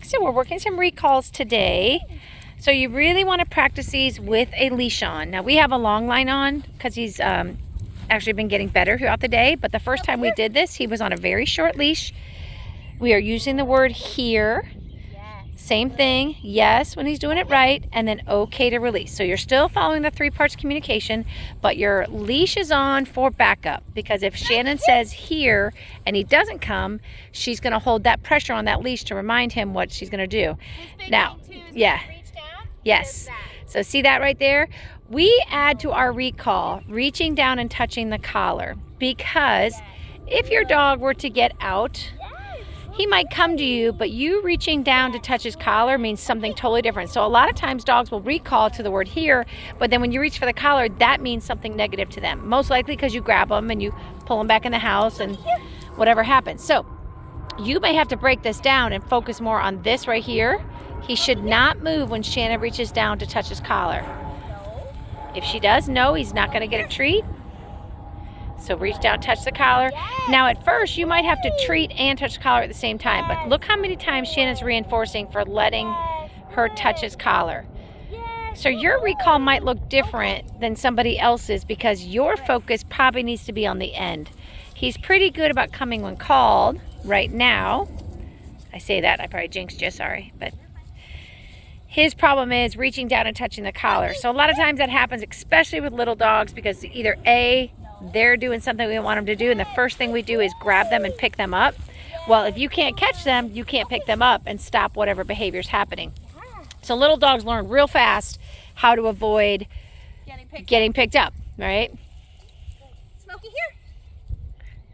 So we're working some recalls today. So you really want to practice these with a leash on. Now we have a long line on because he's actually been getting better throughout the day. But the first time we did this, he was on a very short leash. We are using the word here. Same thing, yes, when he's doing it right, and then okay to release. So you're still following the 3 parts communication, but your leash is on for backup, because if Shannon says here and he doesn't come, she's going to hold that pressure on that leash to remind him what she's going to do. Now, yeah, yes. So see that right there? We add to our recall reaching down and touching the collar, because if your dog were to get out, he might come to you, but you reaching down to touch his collar means something totally different. So a lot of times dogs will recall to the word here, but then when you reach for the collar, that means something negative to them. Most likely because you grab them and you pull them back in the house and whatever happens. So you may have to break this down and focus more on this right here. He should not move when Shannon reaches down to touch his collar. If she does, no, he's not going to get a treat. So reach down, touch the collar. Now at first you might have to treat and touch the collar at the same time, but look how many times Shannon's reinforcing for letting her touch his collar. So your recall might look different than somebody else's because your focus probably needs to be on the end. He's pretty good about coming when called right now. I say that, I probably jinxed you, sorry, but his problem is reaching down and touching the collar. So a lot of times that happens, especially with little dogs, because either A, they're doing something we want them to do, and the first thing we do is grab them and pick them up. Well, if you can't catch them, you can't pick them up and stop whatever behavior is happening. So little dogs learn real fast how to avoid getting picked up, right? Smokey, here.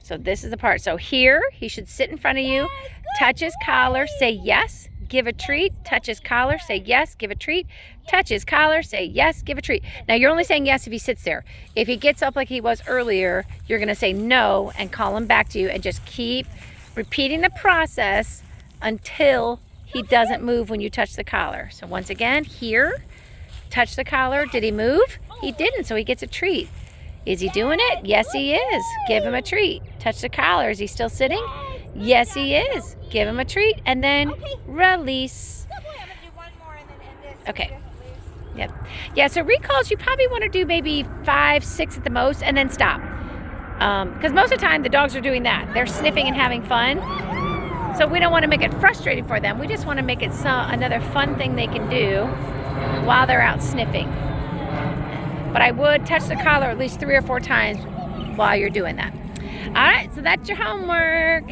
So this is the part. So here, he should sit in front of you, touch his collar, say yes, give a treat, touch his collar, say yes, give a treat, touch his collar, say yes, give a treat. Now you're only saying yes if he sits there. If he gets up like he was earlier, you're going to say no and call him back to you and just keep repeating the process until he doesn't move when you touch the collar. So once again, here, touch the collar. Did he move? He didn't, so he gets a treat. Is he doing it? Yes, he is. Give him a treat. Touch the collar. Is he still sitting? Yes, he is. Give him a treat and then release. Okay. Yep. Yeah, so recalls you probably want to do maybe 5, 6 at the most and then stop. Because most of the time the dogs are doing that. They're sniffing and having fun. So we don't want to make it frustrating for them. We just want to make it another fun thing they can do while they're out sniffing. But I would touch the collar at least 3 or 4 times while you're doing that. All right, so that's your homework.